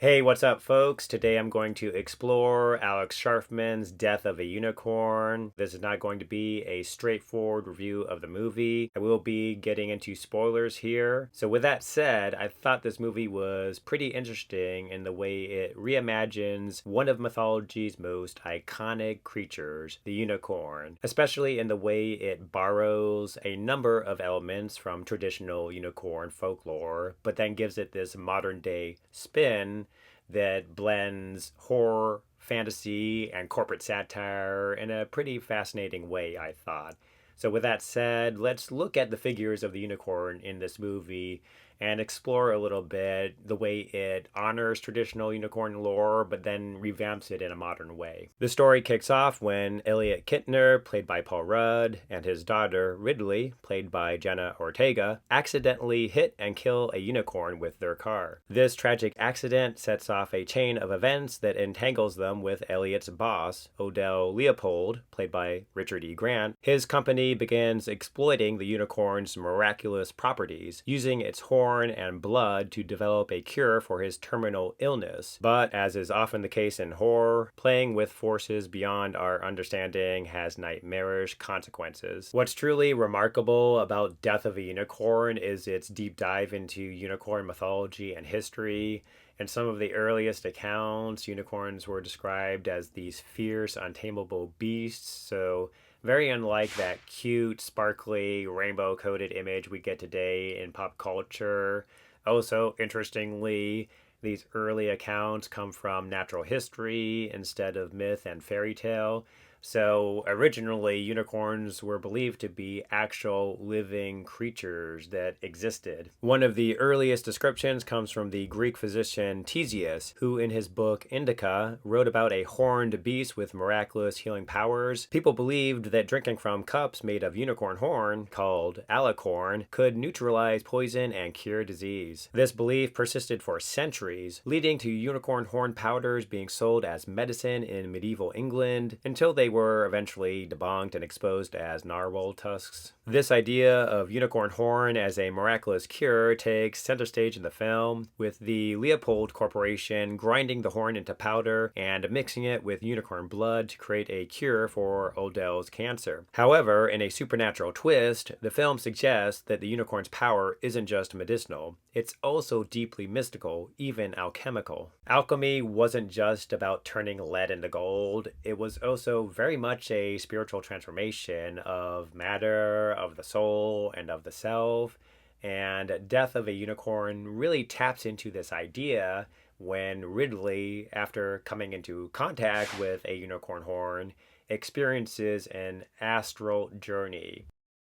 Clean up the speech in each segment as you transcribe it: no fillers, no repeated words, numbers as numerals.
Hey, what's up, folks? Today I'm going to explore Alex Scharfman's Death of a Unicorn. This is not going to be a straightforward review of the movie. I will be getting into spoilers here. So, with that said, I thought this movie was pretty interesting in the way it reimagines one of mythology's most iconic creatures, the unicorn, especially in the way it borrows a number of elements from traditional unicorn folklore, but then gives it this modern day spin that blends horror, fantasy, and corporate satire in a pretty fascinating way, I thought. So, with that said, let's look at the figures of the unicorn in this movie and explore a little bit the way it honors traditional unicorn lore but then revamps it in a modern way. The story kicks off when Elliot Kittner, played by Paul Rudd, and his daughter Ridley, played by Jenna Ortega, accidentally hit and kill a unicorn with their car. This tragic accident sets off a chain of events that entangles them with Elliot's boss, Odell Leopold, played by Richard E. Grant. His company begins exploiting the unicorn's miraculous properties, using its horn and blood to develop a cure for his terminal illness. But as is often the case in horror, playing with forces beyond our understanding has nightmarish consequences. What's truly remarkable about Death of a Unicorn is its deep dive into unicorn mythology and history. In some of the earliest accounts, unicorns were described as these fierce, untamable beasts, so very unlike that cute, sparkly, rainbow-coated image we get today in pop culture. Also, interestingly, these early accounts come from natural history instead of myth and fairy tale. So originally, unicorns were believed to be actual living creatures that existed. One of the earliest descriptions comes from the Greek physician Ctesias, who in his book Indica wrote about a horned beast with miraculous healing powers. People believed that drinking from cups made of unicorn horn, called alicorn, could neutralize poison and cure disease. This belief persisted for centuries, leading to unicorn horn powders being sold as medicine in medieval England until they were eventually debunked and exposed as narwhal tusks. This idea of unicorn horn as a miraculous cure takes center stage in the film, with the Leopold Corporation grinding the horn into powder and mixing it with unicorn blood to create a cure for Odell's cancer. However, in a supernatural twist, the film suggests that the unicorn's power isn't just medicinal, it's also deeply mystical, even alchemical. Alchemy wasn't just about turning lead into gold, it was also very much a spiritual transformation of matter, of the soul, and of the self. And Death of a Unicorn really taps into this idea when Ridley, after coming into contact with a unicorn horn, experiences an astral journey.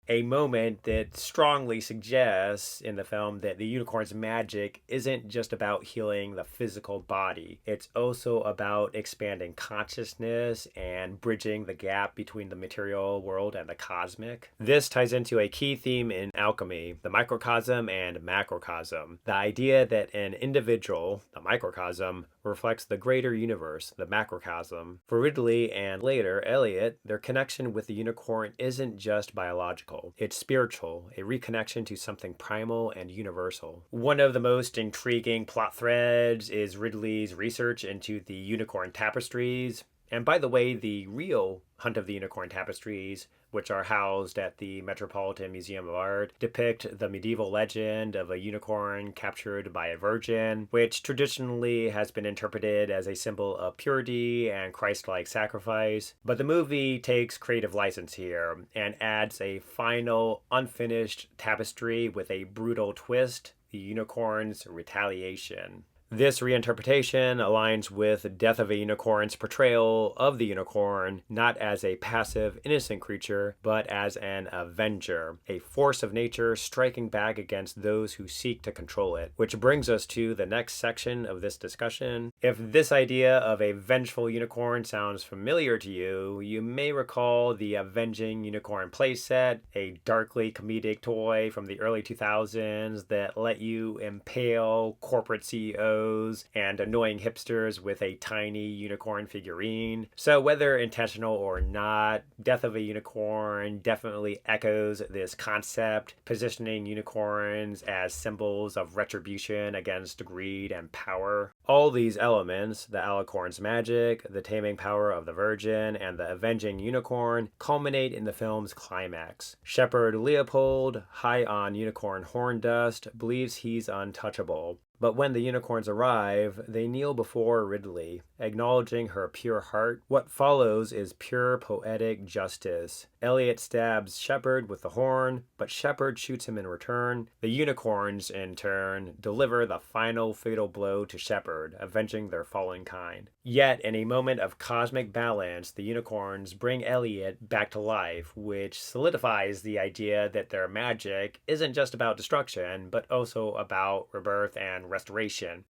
A moment that strongly suggests in the film that the unicorn's magic isn't just about healing the physical body. It's also about expanding consciousness and bridging the gap between the material world and the cosmic. This ties into a key theme in alchemy, the microcosm and macrocosm. The idea that an individual, the microcosm, reflects the greater universe, the macrocosm. For Ridley and later Elliot, their connection with the unicorn isn't just biological. It's spiritual, a reconnection to something primal and universal. One of the most intriguing plot threads is Ridley's research into the Unicorn Tapestries. And by the way, the real Hunt of the Unicorn Tapestries, which are housed at the Metropolitan Museum of Art, depict the medieval legend of a unicorn captured by a virgin, which traditionally has been interpreted as a symbol of purity and Christ-like sacrifice. But the movie takes creative license here and adds a final, unfinished tapestry with a brutal twist: the unicorn's retaliation. This reinterpretation aligns with Death of a Unicorn's portrayal of the unicorn not as a passive, innocent creature, but as an avenger, a force of nature striking back against those who seek to control it. Which brings us to the next section of this discussion. If this idea of a vengeful unicorn sounds familiar to you, you may recall the Avenging Unicorn playset, a darkly comedic toy from the early 2000s that let you impale corporate CEOs photos and annoying hipsters with a tiny unicorn figurine. So whether intentional or not, Death of a Unicorn definitely echoes this concept, positioning unicorns as symbols of retribution against greed and power. All these elements, the alicorn's magic, the taming power of the virgin, and the avenging unicorn, culminate in the film's climax. Shepherd Leopold, high on unicorn horn dust, believes he's untouchable. But when the unicorns arrive, they kneel before Ridley, acknowledging her pure heart. What follows is pure poetic justice. Elliot stabs Shepherd with the horn, but Shepherd shoots him in return. The unicorns, in turn, deliver the final fatal blow to Shepherd, avenging their fallen kind. Yet, in a moment of cosmic balance, the unicorns bring Elliot back to life, which solidifies the idea that their magic isn't just about destruction, but also about rebirth and restoration.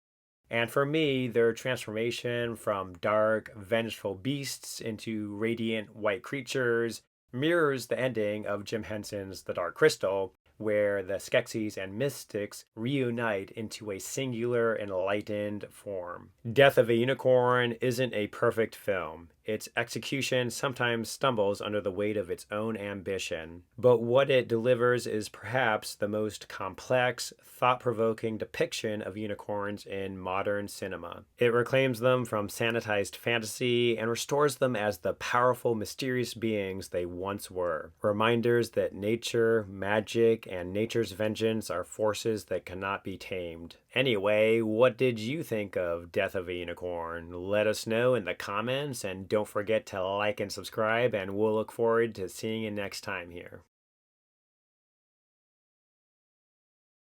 And for me, their transformation from dark, vengeful beasts into radiant white creatures mirrors the ending of Jim Henson's The Dark Crystal, where the Skeksis and Mystics reunite into a singular enlightened form. Death of a Unicorn isn't a perfect film. Its execution sometimes stumbles under the weight of its own ambition, but what it delivers is perhaps the most complex, thought-provoking depiction of unicorns in modern cinema. It reclaims them from sanitized fantasy and restores them as the powerful, mysterious beings they once were. Reminders that nature, magic, and nature's vengeance are forces that cannot be tamed. Anyway, what did you think of Death of a Unicorn? Let us know in the comments, and don't forget to like and subscribe, and we'll look forward to seeing you next time here.